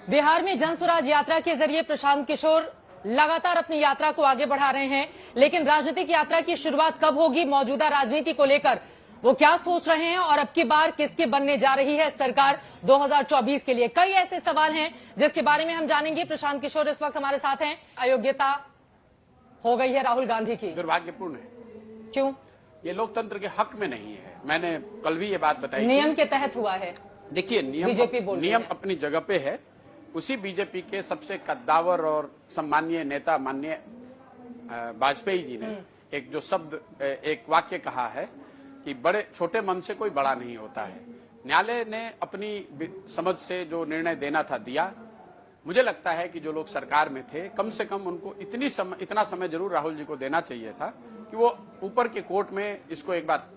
बिहार में जन स्वराज यात्रा के जरिए प्रशांत किशोर लगातार अपनी यात्रा को आगे बढ़ा रहे हैं, लेकिन राजनीतिक यात्रा की शुरुआत कब होगी, मौजूदा राजनीति को लेकर वो क्या सोच रहे हैं और अब की बार किसके बनने जा रही है सरकार 2024 के लिए, कई ऐसे सवाल हैं जिसके बारे में हम जानेंगे। प्रशांत किशोर इस वक्त हमारे साथ हैं। अयोग्यता हो गई है राहुल गांधी की, दुर्भाग्यपूर्ण है। क्यों? ये लोकतंत्र के हक में नहीं है। मैंने कल भी ये बात बताई, नियम के तहत हुआ है। देखिए, नियम अपनी जगह पे है। उसी बीजेपी के सबसे कद्दावर और सम्मानीय नेता माननीय वाजपेयी जी ने एक जो शब्द, एक वाक्य कहा है कि बड़े छोटे मन से कोई बड़ा नहीं होता है। न्यायालय ने अपनी समझ से जो निर्णय देना था दिया। मुझे लगता है कि जो लोग सरकार में थे, कम से कम उनको इतना समय जरूर राहुल जी को देना चाहिए था कि वो ऊपर के कोर्ट में इसको एक बार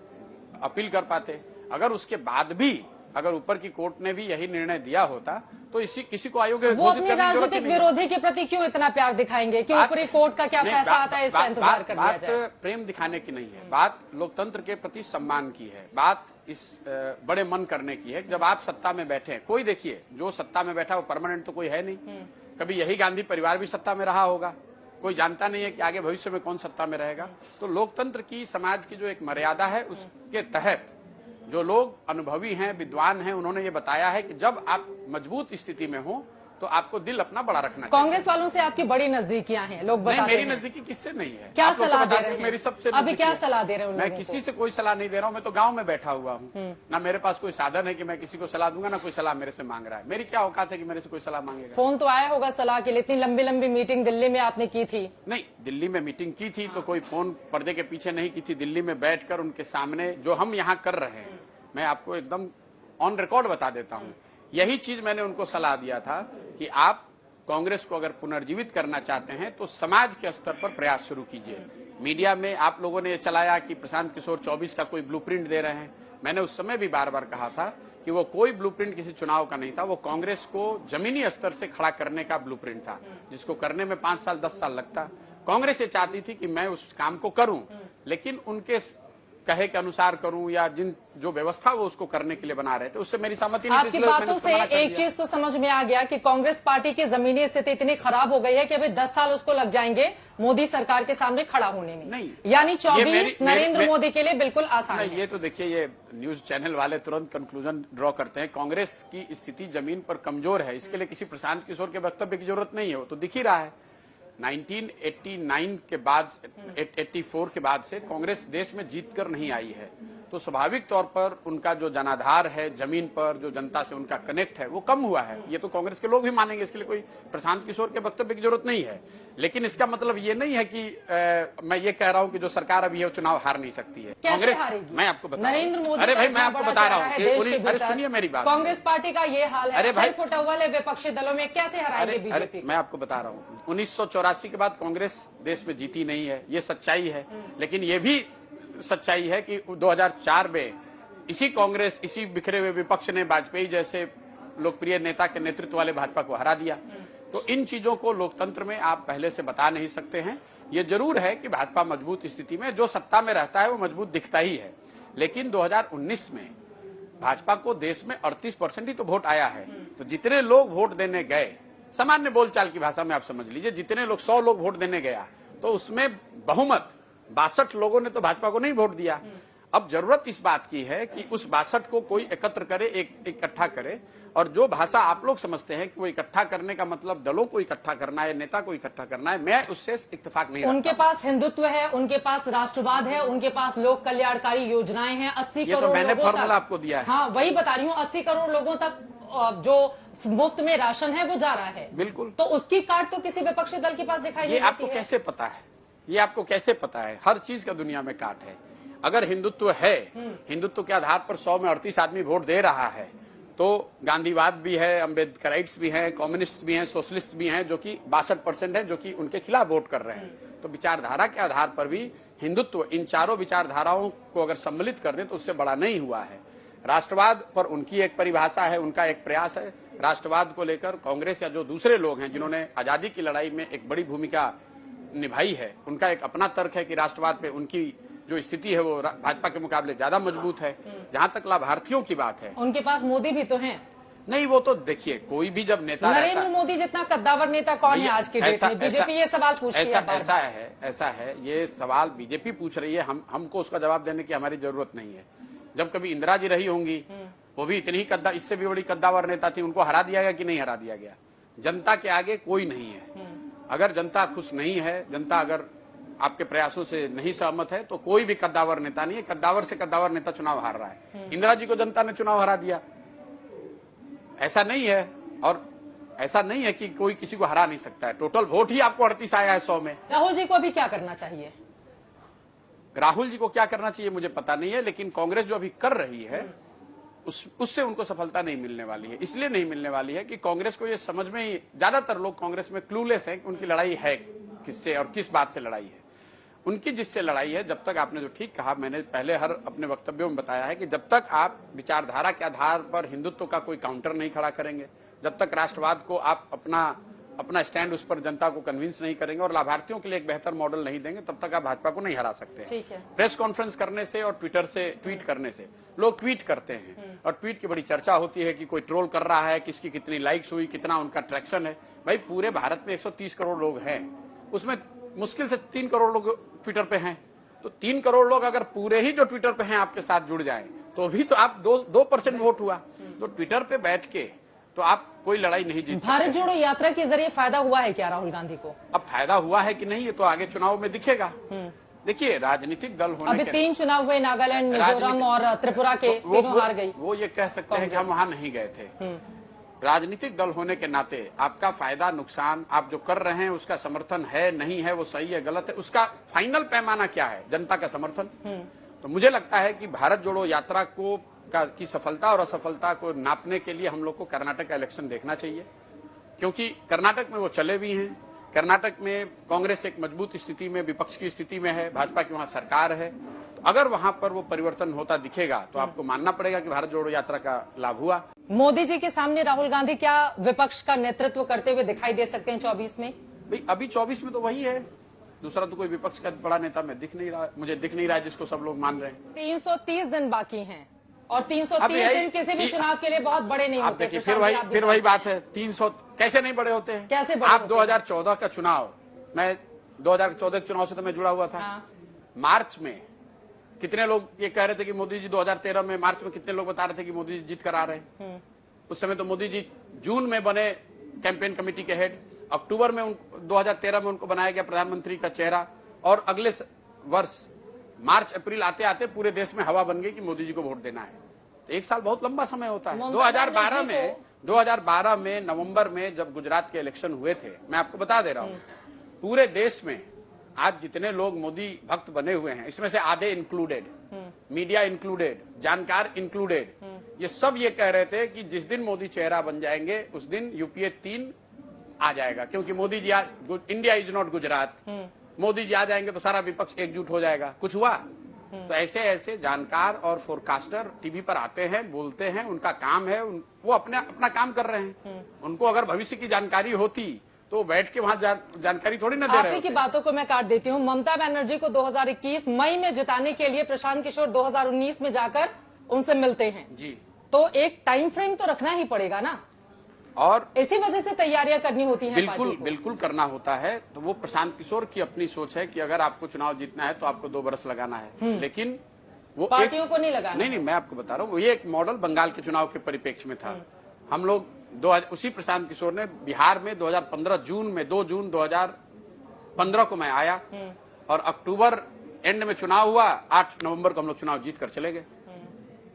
अपील कर पाते। अगर उसके बाद भी अगर ऊपर की कोर्ट ने भी यही निर्णय दिया होता तो किसी को अयोग्य घोषित करने की जरूरत नहीं। राजनीतिक विरोधी के प्रति क्यों इतना प्यार दिखाएंगे कि ऊपरी कोर्ट का क्या फैसला आता है, इसका इंतजार कर लिया जाए। बात प्रेम दिखाने की नहीं है, बात लोकतंत्र के प्रति सम्मान की है, बात इस बड़े मन करने की है। जब आप सत्ता में बैठे हैं, कोई देखिए जो सत्ता में बैठा वो परमानेंट तो कोई है नहीं। कभी यही गांधी परिवार भी सत्ता में रहा होगा, कोई जानता नहीं है कि आगे भविष्य में कौन सत्ता में रहेगा। तो लोकतंत्र की, समाज की जो एक मर्यादा है, उसके तहत जो लोग अनुभवी हैं, विद्वान हैं, उन्होंने ये बताया है कि जब आप मजबूत स्थिति में हो तो आपको दिल अपना बड़ा रखना चाहिए। कांग्रेस वालों से आपकी बड़ी नजदीकियां हैं, लोग बताते हैं। मेरी नजदीकी किससे नहीं है। क्या सलाह दे रहे हैं? मेरी सबसे अभी क्या सलाह दे रहे हैं? मैं किसी से कोई सलाह नहीं दे रहा हूँ। मैं तो गांव में बैठा हुआ हूँ ना, मेरे पास कोई साधन है कि मैं किसी को सलाह दूंगा, ना कोई सलाह मेरे से मांग रहा है। मेरी क्या औकात है कि मेरे से कोई सलाह मांगेगा। फोन तो आया होगा सलाह के लिए, इतनी लंबी लंबी मीटिंग दिल्ली में आपने की थी। नहीं, दिल्ली में मीटिंग की थी तो कोई फोन पर्दे के पीछे नहीं की थी। दिल्ली में बैठकर उनके सामने जो हम यहाँ कर रहे हैं, मैं आपको एकदम ऑन रिकॉर्ड बता देता हूं। यही चीज मैंने उनको सलाह दिया था कि आप कांग्रेस को अगर पुनर्जीवित करना चाहते हैं तो समाज के स्तर पर प्रयास शुरू कीजिए। मीडिया में आप लोगों ने ये चलाया कि प्रशांत किशोर 24 का कोई ब्लूप्रिंट दे रहे हैं। मैंने उस समय भी बार बार कहा था कि वो कोई ब्लूप्रिंट किसी चुनाव का नहीं था, वो कांग्रेस को जमीनी स्तर से खड़ा करने का ब्लूप्रिंट था, जिसको करने में 5 साल 10 साल लगता। कांग्रेस ये चाहती थी कि मैं उस काम को करूं, लेकिन उनके कहे के अनुसार करूं या जो व्यवस्था वो उसको करने के लिए बना रहे थे, उससे मेरी सहमति नहीं थी। आपकी बातों से एक चीज तो समझ में आ गया कि कांग्रेस पार्टी की जमीनी स्थिति इतनी खराब हो गई है कि अभी 10 साल उसको लग जाएंगे मोदी सरकार के सामने खड़ा होने में। नहीं, यानी 24 नरेंद्र मोदी के लिए बिल्कुल आसान है। ये तो देखिए, ये न्यूज चैनल वाले तुरंत कंक्लूजन ड्रॉ करते हैं। कांग्रेस की स्थिति जमीन पर कमजोर है, इसके लिए किसी प्रशांत किशोर के वक्तव्य की जरूरत नहीं है, वो तो दिख ही रहा है। 1989 के बाद, 84 के बाद से कांग्रेस देश में जीतकर नहीं आई है, तो स्वाभाविक तौर पर उनका जो जनाधार है जमीन पर, जो जनता से उनका कनेक्ट है, वो कम हुआ है। ये तो कांग्रेस के लोग भी मानेंगे, इसके लिए कोई प्रशांत किशोर के वक्तव्य की जरूरत नहीं है। लेकिन इसका मतलब ये नहीं है कि मैं ये कह रहा हूं कि जो सरकार अभी है वो चुनाव हार नहीं सकती है। कांग्रेस हारेगी? मैं आपको बता, नरेंद्र मोदी, अरे भाई मैं आपको बता रहा हूँ, अरे सुनिए मेरी बात। कांग्रेस पार्टी का ये हाल है, अरे भाई, फुटबॉल विपक्षी दलों में कैसे हराएंगे बीजेपी? मैं आपको बता रहा हूँ, 1984 के बाद कांग्रेस देश में जीती नहीं है, ये सच्चाई है। लेकिन ये भी सच्चाई है कि 2004 में इसी कांग्रेस, इसी बिखरे हुए विपक्ष ने वाजपेयी जैसे लोकप्रिय नेता के नेतृत्व वाले भाजपा को हरा दिया। तो इन चीजों को लोकतंत्र में आप पहले से बता नहीं सकते हैं। ये जरूर है कि भाजपा मजबूत स्थिति में, जो सत्ता में रहता है वो मजबूत दिखता ही है। लेकिन 2019 में भाजपा को देश में 38% ही तो वोट आया है। तो जितने लोग वोट देने गए, सामान्य बोलचाल की भाषा में आप समझ लीजिए, जितने लोग 100 लोग वोट देने गया तो उसमें बहुमत 62 लोगों ने तो भाजपा को नहीं वोट दिया। अब जरूरत इस बात की है कि उस 62 को कोई एकत्र करे, इकट्ठा करे। और जो भाषा आप लोग समझते हैं कि वो इकट्ठा करने का मतलब दलों को इकट्ठा करना है, नेता को इकट्ठा करना है, मैं उससे इत्तेफाक नहीं रखता। उनके पास हिंदुत्व है, उनके पास राष्ट्रवाद है, उनके पास लोक कल्याणकारी योजनाएं हैं। 80 करोड़ तो मैंने लोगों फॉर्मूला आपको दिया है। हाँ, वही बता रही हूँ, 80 करोड़ लोगों तक जो मुफ्त में राशन है वो जा रहा है। बिल्कुल। तो उसकी काट तो किसी विपक्षी दल के पास दिखाई नहीं देती है। आपको कैसे पता है? ये आपको कैसे पता है? हर चीज का दुनिया में काट है। अगर हिंदुत्व है, हिंदुत्व के आधार पर 100 में 38 आदमी वोट दे रहा है, तो गांधीवाद भी है, अम्बेडकराइट्स भी हैं, कम्युनिस्ट भी हैं, सोशलिस्ट भी हैं, जो कि 62% है, जो कि उनके खिलाफ वोट कर रहे हैं। तो विचारधारा के आधार पर भी हिंदुत्व, इन चारों विचारधाराओं को अगर सम्मिलित कर दें तो उससे बड़ा नहीं हुआ है। राष्ट्रवाद पर उनकी एक परिभाषा है, उनका एक प्रयास है। राष्ट्रवाद को लेकर कांग्रेस या जो दूसरे लोग हैं जिन्होंने आजादी की लड़ाई में एक बड़ी भूमिका निभाई है, उनका एक अपना तर्क है कि राष्ट्रवाद पे उनकी जो स्थिति है वो भाजपा के मुकाबले ज्यादा मजबूत है। जहां तक लाभार्थियों की बात है, उनके पास मोदी भी तो हैं। नहीं, वो तो देखिए, कोई भी जब नेता नरेंद्र मोदी जितना कद्दावर नेता कौन है आज के डेट में? बीजेपी ये सवाल पूछ रही है। ऐसा है, ये सवाल बीजेपी पूछ रही है, हमको उसका जवाब देने की हमारी जरूरत नहीं है। जब कभी इंदिरा जी रही होंगी, वो भी इतनी ही इससे भी बड़ी कद्दावर नेता थी, उनको हरा दिया गया कि नहीं हरा दिया गया? जनता के आगे कोई नहीं है। अगर जनता खुश नहीं है, जनता अगर आपके प्रयासों से नहीं सहमत है, तो कोई भी कद्दावर नेता नहीं है। कद्दावर से कद्दावर नेता चुनाव हार रहा है। इंदिरा जी को जनता ने चुनाव हरा दिया, ऐसा नहीं है। और ऐसा नहीं है कि कोई किसी को हरा नहीं सकता है। टोटल वोट ही आपको 38 आया है 100 में। राहुल जी को अभी क्या करना चाहिए? राहुल जी को क्या करना चाहिए मुझे पता नहीं है, लेकिन कांग्रेस जो अभी कर रही है उससे उनको सफलता नहीं मिलने वाली है। इसलिए नहीं मिलने वाली है कि कांग्रेस को ये समझ में ही, ज्यादातर लोग कांग्रेस में क्लूलेस हैं कि उनकी लड़ाई है किससे और किस बात से लड़ाई है। उनकी जिससे लड़ाई है, जब तक आपने जो ठीक कहा, मैंने पहले हर अपने वक्तव्यों में बताया है कि जब तक आप विचारधारा के आधार पर हिंदुत्व का कोई काउंटर नहीं खड़ा करेंगे, जब तक राष्ट्रवाद को आप अपना स्टैंड उस पर जनता को कन्विंस नहीं करेंगे और लाभार्थियों के लिए एक बेहतर मॉडल नहीं देंगे, तब तक आप भाजपा को नहीं हरा सकते हैं। ठीक है। प्रेस कॉन्फ्रेंस करने से और ट्विटर से ट्वीट करने से, लोग ट्वीट करते हैं और ट्वीट की बड़ी चर्चा होती है कि कोई ट्रोल कर रहा है, किसकी कितनी लाइक्स हुई, कितना उनका ट्रैक्शन है। भाई पूरे भारत में 130 करोड़ लोग हैं, उसमें मुश्किल से 3 करोड़ लोग ट्विटर पे हैं। तो 3 करोड़ लोग अगर पूरे ही जो ट्विटर पे हैं आपके साथ जुड़ जाएं, तो भी तो आप 2% वोट हुआ। तो ट्विटर पे बैठ के तो आप कोई लड़ाई नहीं जीत सकते। भारत जोड़ो यात्रा के जरिए फायदा हुआ है क्या राहुल गांधी को? अब फायदा हुआ है कि नहीं, ये तो आगे चुनाव में दिखेगा। देखिए, राजनीतिक दल होने अभी 3 चुनाव हुए, नागालैंड, मिजोरम और त्रिपुरा के, तीनों हार गई। वो ये कह सकते हैं कि हम वहां नहीं गए थे। राजनीतिक दल होने के नाते आपका फायदा नुकसान, आप जो कर रहे हैं उसका समर्थन है नहीं है, वो सही है गलत है, उसका फाइनल पैमाना क्या है? जनता का समर्थन। तो मुझे लगता है कि भारत जोड़ो यात्रा की सफलता और असफलता को नापने के लिए हम लोग को कर्नाटक का इलेक्शन देखना चाहिए, क्योंकि कर्नाटक में वो चले भी हैं। कर्नाटक में कांग्रेस एक मजबूत स्थिति में, विपक्ष की स्थिति में है, भाजपा की वहां सरकार है। तो अगर वहां पर वो परिवर्तन होता दिखेगा तो आपको मानना पड़ेगा कि भारत जोड़ो यात्रा का लाभ हुआ। मोदी जी के सामने राहुल गांधी क्या विपक्ष का नेतृत्व करते हुए दिखाई दे सकते हैं 24 में? भाई अभी 24 में तो वही है, दूसरा तो कोई विपक्ष का बड़ा नेता मुझे दिख नहीं रहा है जिसको सब लोग मान रहे हैं। 330 दिन बाकी हैं और 330 दिन किसी भी चुनाव के लिए बहुत बड़े नहीं होते। फिर वही बात है, 300 कैसे नहीं बड़े होते हैं? कैसे बड़े आप 2014 का चुनाव, मैं 2014 के चुनाव से तो मैं जुड़ा हुआ था। हाँ। मार्च में कितने लोग ये कह रहे थे कि मोदी जी 2013 में मार्च में कितने लोग बता रहे थे कि मोदी जी जीत कर आ रहे हैं। उस समय तो मोदी जी जून में बने कैंपेन कमेटी के हेड, अक्टूबर में 2013 में उनको बनाया गया प्रधानमंत्री का चेहरा, और अगले वर्ष मार्च अप्रैल आते आते पूरे देश में हवा बन गई कि मोदी जी को वोट देना है। तो 1 साल बहुत लंबा समय होता है। 2012 में नवंबर में जब गुजरात के इलेक्शन हुए थे, मैं आपको बता दे रहा हूं, पूरे देश में आज जितने लोग मोदी भक्त बने हुए हैं, इसमें से आधे इंक्लूडेड, मीडिया इंक्लूडेड, जानकार इंक्लूडेड, ये सब ये कह रहे थे कि जिस दिन मोदी चेहरा बन जाएंगे उस दिन यूपीए 3 आ जाएगा, क्योंकि Modi ji India is not Gujarat, Modi ji आ जाएंगे तो सारा विपक्ष एकजुट हो जाएगा। कुछ हुआ? तो ऐसे जानकार और फोरकास्टर टीवी पर आते हैं, बोलते हैं, उनका काम है, वो अपना काम कर रहे हैं। उनको अगर भविष्य की जानकारी होती तो बैठ के वहां जानकारी थोड़ी ना दे रहे होते। की बातों को मैं काट देती हूँ। ममता बनर्जी को 2021 मई में जिताने के लिए प्रशांत किशोर 2019 में जाकर उनसे मिलते हैं जी, तो एक टाइम फ्रेम तो रखना ही पड़ेगा ना, और इसी वजह से तैयारियां करनी होती हैं। बिल्कुल करना होता है। तो वो प्रशांत किशोर की अपनी सोच है कि अगर आपको चुनाव जीतना है तो आपको 2 बरस लगाना है, लेकिन वो पार्टियों को नहीं लगाना। नहीं, मैं आपको बता रहा हूँ, ये एक मॉडल बंगाल के चुनाव के परिप्रेक्ष्य में था। हम लोग उसी प्रशांत किशोर ने बिहार में 2015 जून में, 2 जून 2015 को मैं आया और अक्टूबर एंड में चुनाव हुआ, 8 नवंबर को हम लोग चुनाव जीत कर चले गए।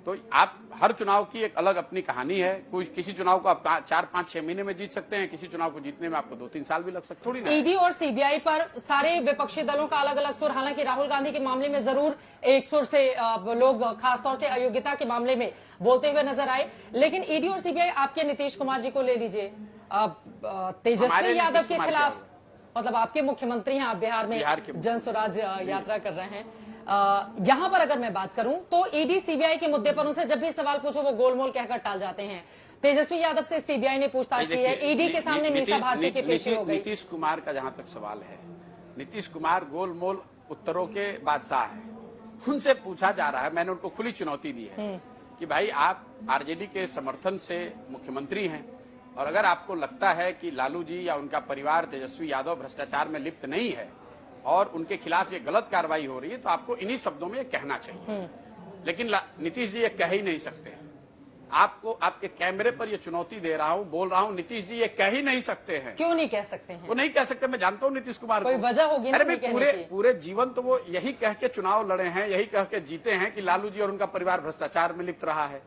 तो आप हर चुनाव की एक अलग अपनी कहानी है। किसी चुनाव को आप 4, 5, 6 महीने में जीत सकते हैं, किसी चुनाव को जीतने में आपको 2-3 साल भी लग सकते। थोड़ी ईडी और सीबीआई पर सारे विपक्षी दलों का अलग अलग सुर, हालांकि राहुल गांधी के मामले में जरूर एक सुर से लोग खासतौर से अयोग्यता के मामले में बोलते हुए नजर आए, लेकिन ईडी और सीबीआई आपके नीतीश कुमार जी को ले लीजिए, तेजस्वी यादव के खिलाफ, मतलब आपके मुख्यमंत्री हैं, आप बिहार में जन स्वराज यात्रा कर रहे हैं। यहां पर अगर मैं बात करूं तो ईडी सीबीआई के मुद्दे पर उनसे जब भी सवाल पूछो वो गोलमोल कहकर टाल जाते हैं। तेजस्वी यादव से सीबीआई ने पूछताछ की है, ईडी के सामने मीसा भारती की पेशी हो गई। नीतीश कुमार का जहां तक सवाल है, नीतीश कुमार गोलमोल उत्तरों के बादशाह है, उनसे पूछा जा रहा है, मैंने उनको खुली चुनौती दी है कि भाई आप आरजेडी के समर्थन से मुख्यमंत्री हैं और अगर आपको लगता है कि लालू जी या उनका परिवार तेजस्वी यादव भ्रष्टाचार में लिप्त नहीं है और उनके खिलाफ ये गलत कार्रवाई हो रही है तो आपको इन्हीं शब्दों में ये कहना चाहिए। लेकिन नीतीश जी ये कह ही नहीं सकते हैं। आपको आपके कैमरे पर ये चुनौती दे रहा हूं, बोल रहा हूं, नीतीश जी ये कह ही नहीं सकते हैं। क्यों नहीं कह सकते हैं? वो नहीं कह सकते, मैं जानता हूं नीतीश कुमार कोई वजह होगी ना? अरे भाई पूरे जीवन तो वो यही कह के चुनाव लड़े हैं, यही कह के जीते हैं कि लालू जी और उनका परिवार भ्रष्टाचार में लिप्त रहा है।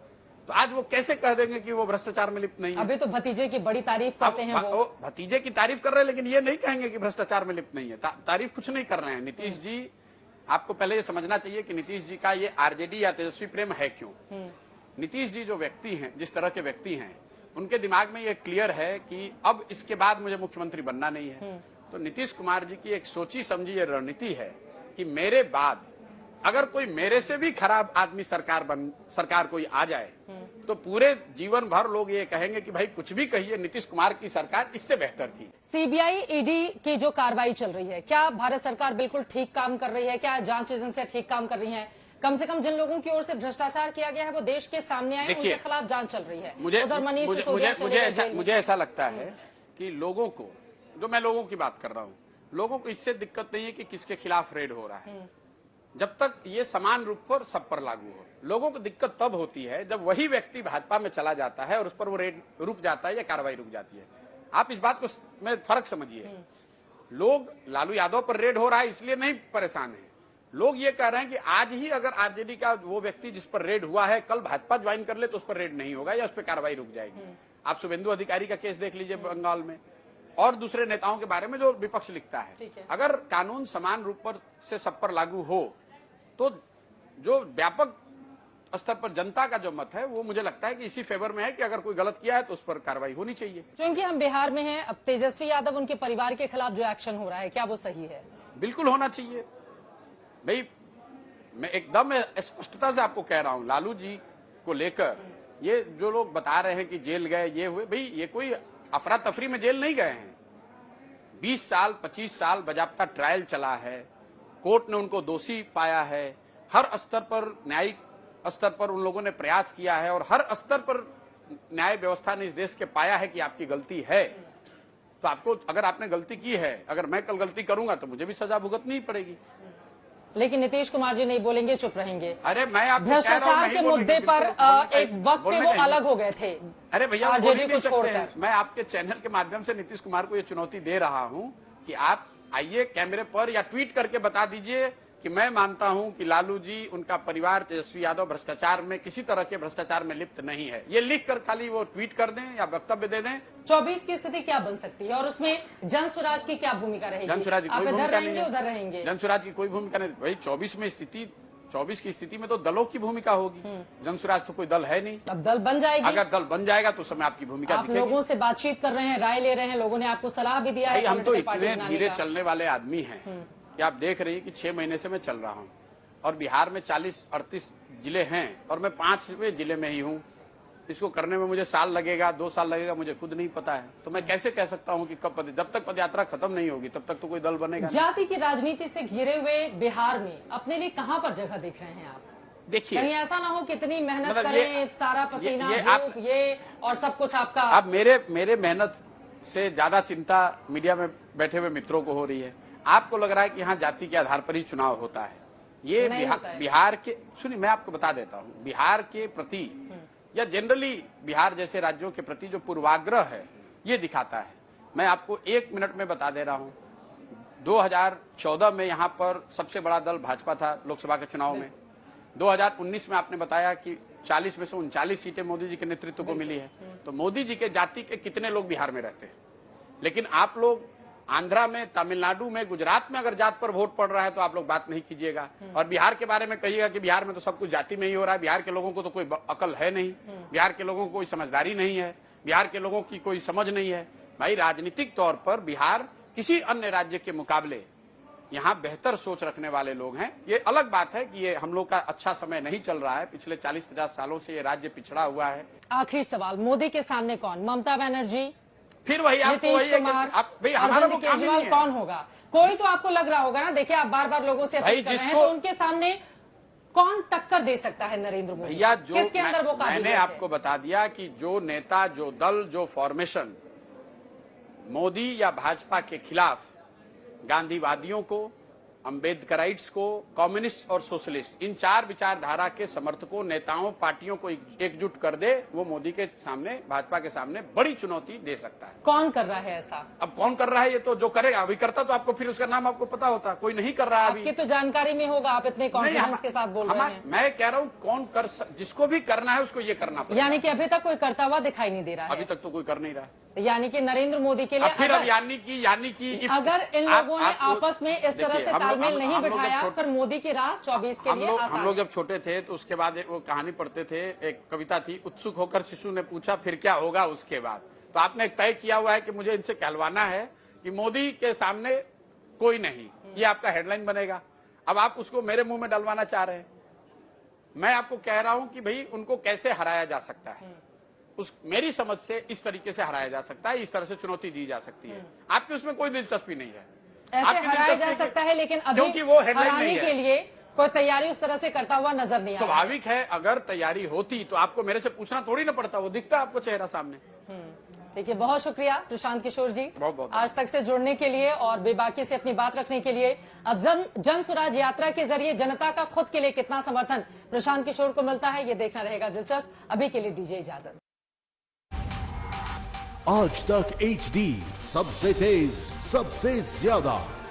तो आज वो कैसे कह देंगे कि वो भ्रष्टाचार में लिप्त नहीं है? अभी तो भतीजे की बड़ी तारीफ करते हैं वो भतीजे की तारीफ कर रहे हैं, लेकिन ये नहीं कहेंगे कि भ्रष्टाचार में लिप्त नहीं है। तारीफ कुछ नहीं कर रहे हैं। नीतीश जी, आपको पहले ये समझना चाहिए कि नीतीश जी का ये आरजेडी या तेजस्वी प्रेम है क्यों। नीतीश जी जो व्यक्ति हैं, जिस तरह के व्यक्ति हैं, उनके दिमाग में ये क्लियर है कि अब इसके बाद मुझे मुख्यमंत्री बनना नहीं है। तो नीतीश कुमार जी की एक सोची समझी ये रणनीति है कि मेरे बाद अगर कोई मेरे से भी खराब आदमी सरकार कोई आ जाए तो पूरे जीवन भर लोग ये कहेंगे कि भाई कुछ भी कहिए, नीतीश कुमार की सरकार इससे बेहतर थी। सीबीआई ईडी की जो कार्रवाई चल रही है, क्या भारत सरकार बिल्कुल ठीक काम कर रही है? क्या जांच एजेंसियां ठीक काम कर रही हैं? कम से कम जिन लोगों की ओर से भ्रष्टाचार किया गया है वो देश के सामने आए, उनके खिलाफ जांच चल रही है। मुझे ऐसा लगता है कि लोगों को, जो मैं लोगों की बात कर रहा हूँ, लोगों को इससे दिक्कत नहीं है कि किसके खिलाफ रेड हो रहा है, जब तक ये समान रूप पर सब पर लागू हो। लोगों को दिक्कत तब होती है जब वही व्यक्ति भाजपा में चला जाता है और उस पर वो रेड रुक जाता है या कार्रवाई रुक जाती है। आप इस बात को में फर्क समझिए। लोग लालू यादव पर रेड हो रहा है इसलिए नहीं परेशान है। लोग ये कह रहे हैं कि आज ही अगर आरजेडी का वो व्यक्ति जिस पर रेड हुआ है कल भाजपा ज्वाइन कर ले तो उस पर रेड नहीं होगा या उस पर कार्रवाई रुक जाएगी। आप शुभेंदु अधिकारी का केस देख लीजिए बंगाल में, और दूसरे नेताओं के बारे में जो विपक्ष लिखता है। अगर कानून समान रूप पर से सब पर लागू हो तो जो व्यापक स्तर पर जनता का जो मत है वो मुझे लगता है कि इसी फेवर में है कि अगर कोई गलत किया है तो उस पर कार्रवाई होनी चाहिए। क्योंकि हम बिहार में हैं, अब तेजस्वी यादव उनके परिवार के खिलाफ जो एक्शन हो रहा है, क्या वो सही है? बिल्कुल होना चाहिए भाई। मैं एकदम स्पष्टता से आपको कह रहा हूं, लालू जी को लेकर ये जो लोग बता रहे हैं कि जेल गए, ये हुए, भाई ये कोई अफरा तफरी में जेल नहीं गए हैं। 20 साल 25 साल बजाबता ट्रायल चला है, कोर्ट ने उनको दोषी पाया है, हर स्तर पर न्यायिक स्तर पर उन लोगों ने प्रयास किया है और हर स्तर पर न्याय व्यवस्था ने इस देश के पाया है कि आपकी गलती है। तो आपको, अगर आपने गलती की है, अगर मैं कल गलती करूंगा तो मुझे भी सजा भुगतनी पड़ेगी। लेकिन नीतीश कुमार जी नहीं बोलेंगे, चुप रहेंगे। अरे मैं आपको भ्रष्टाचार के मुद्दे पर एक वक्त पे वो अलग हो गए थे। अरे भैया आरजेडी को छोड़कर मैं आपके चैनल के माध्यम से नीतीश कुमार को ये चुनौती दे रहा हूं कि आप आइए कैमरे पर या ट्वीट करके बता दीजिए कि मैं मानता हूं कि लालू जी, उनका परिवार, तेजस्वी यादव भ्रष्टाचार में, किसी तरह के भ्रष्टाचार में लिप्त नहीं है। ये लिख कर खाली वो ट्वीट कर दें या वक्तव्य दे दें। 24 की स्थिति क्या बन सकती है और उसमें जन स्वराज की क्या भूमिका रहेगी? जन स्वराज की आप कोई इधर भूमिका रहेंगे, नहीं उधर रहेंगे। जन स्वराज की कोई भूमिका नहीं भाई। 24 की स्थिति में तो दलों की भूमिका होगी। जन स्वराज तो कोई दल है नहीं। अब दल बन जाएगी। अगर दल बन जाएगा तो समय आपकी भूमिका आप लोगों से बातचीत कर रहे हैं, राय ले रहे हैं, लोगों ने आपको सलाह भी दिया है। हम तो इतने धीरे चलने वाले आदमी हैं कि आप देख रही हैं कि 6 महीने से मैं चल रहा हूं और बिहार में 40-38 जिले हैं और मैं 5वें जिले में ही हूं। इसको करने में मुझे साल लगेगा, 2 साल लगेगा, मुझे खुद नहीं पता है। तो मैं कैसे कह सकता हूं कि कब, जब तक पदयात्रा खत्म नहीं होगी तब तक तो कोई दल बनेगा। जाति की राजनीति से घिरे हुए बिहार में अपने लिए कहां पर जगह देख रहे हैं आप? देखिए, कहीं ऐसा ना हो कितनी मेहनत मतलब करें, सारा पसीना, धूप, ये और सब कुछ आपका। अब मेरे मेहनत से ज्यादा चिंता मीडिया में बैठे हुए मित्रों को हो रही है। आपको लग रहा है कि यहाँ जाति के आधार पर ही चुनाव होता है। ये बिहार के, सुनिए मैं आपको बता देता हूँ, बिहार के प्रति या जनरली बिहार जैसे राज्यों के प्रति जो पूर्वाग्रह है ये दिखाता है। मैं आपको 1 मिनट में बता दे रहा हूँ। 2014 में यहाँ पर सबसे बड़ा दल भाजपा था लोकसभा के चुनाव में। 2019 में आपने बताया कि 40 में से 39 सीटें मोदी जी के नेतृत्व को मिली है। तो मोदी जी के जाति के कितने लोग बिहार में रहते हैं? लेकिन आप लोग आंध्रा में, तमिलनाडु में, गुजरात में अगर जात पर वोट पड़ रहा है तो आप लोग बात नहीं कीजिएगा और बिहार के बारे में कहिएगा कि बिहार में तो सब कुछ जाति में ही हो रहा है। बिहार के लोगों को तो कोई अकल है नहीं, बिहार के लोगों को कोई समझदारी नहीं है, बिहार के लोगों की कोई समझ नहीं है। भाई राजनीतिक तौर पर बिहार किसी अन्य राज्य के मुकाबले यहाँ बेहतर सोच रखने वाले लोग हैं। ये अलग बात है कि ये हम लोग का अच्छा समय नहीं चल रहा है। पिछले 40-50 सालों से ये राज्य पिछड़ा हुआ है। आखिरी सवाल, मोदी के सामने कौन? ममता बनर्जी, फिर वही नीतीश कुमार, अरविंद केजरीवाल, कौन होगा? कोई तो आपको लग रहा होगा ना। देखिए आप बार बार लोगों से अपील कर रहे हैं, तो उनके सामने कौन टक्कर दे सकता है नरेंद्र मोदी? भैया जो किसके अंदर वो काबिलियत मैंने है? आपको बता दिया कि जो नेता, जो दल, जो फॉर्मेशन मोदी या भाजपा के खिलाफ गांधीवादियों को, अंबेडकराइट्स को, कम्युनिस्ट और सोशलिस्ट, इन चार विचारधारा के समर्थकों, नेताओं, पार्टियों को एकजुट कर दे, वो मोदी के सामने, भाजपा के सामने बड़ी चुनौती दे सकता है। कौन कर रहा है ऐसा? अब कौन कर रहा है, ये तो जो करेगा। अभी करता तो आपको फिर उसका नाम आपको पता होता। कोई नहीं कर रहा अभी। आपकी तो जानकारी में होगा, आप इतने कॉन्फिडेंस के साथ बोल रहे हैं। मैं कह रहा हूँ कौन कर, जिसको भी करना है उसको ये करना पड़ेगा। यानी कि अभी तक कोई करता हुआ दिखाई नहीं दे रहा है। अभी तक तो कोई कर नहीं रहा है। यानी कि नरेंद्र मोदी के लिए फिर अब यानी कि अगर इन लोगों ने आपस में इस तरह से तालमेल नहीं बिठाया, फिर मोदी की राह 24 के लिए आसान। हम लोग जब छोटे थे तो उसके बाद वो कहानी पढ़ते थे, एक कविता थी, उत्सुक होकर शिशु ने पूछा फिर क्या होगा उसके बाद। तो आपने एक तय किया हुआ है कि मुझे इनसे कहलवाना है कि मोदी के सामने कोई नहीं, ये आपका हेडलाइन बनेगा। अब आप उसको मेरे मुंह में डलवाना चाह रहे हैं। मैं आपको कह रहा हूं कि भाई उनको कैसे हराया जा सकता है, मेरी समझ से इस तरीके से हराया जा सकता है, इस तरह से चुनौती दी जा सकती है। आपकी उसमें कोई दिलचस्पी नहीं है। ऐसे हराया जा सकता है, लेकिन अभी क्योंकि वो हेडलाइन हराने नहीं है। के लिए कोई तैयारी उस तरह से करता हुआ नजर नहीं आ रहा। स्वाभाविक है, अगर तैयारी होती तो आपको मेरे से पूछना थोड़ी ना पड़ता, वो दिखता आपको चेहरा सामने। ठीक है, बहुत शुक्रिया प्रशांत किशोर जी, बहुत बहुत आज तक से जुड़ने के लिए और बेबाकी से अपनी बात रखने के लिए। अब जन स्वराज यात्रा के जरिए जनता का खुद के लिए कितना समर्थन प्रशांत किशोर को मिलता है, ये देखना रहेगा दिलचस्प। अभी के लिए दीजिए इजाजत। आज तक HD, सबसे तेज, सबसे ज्यादा।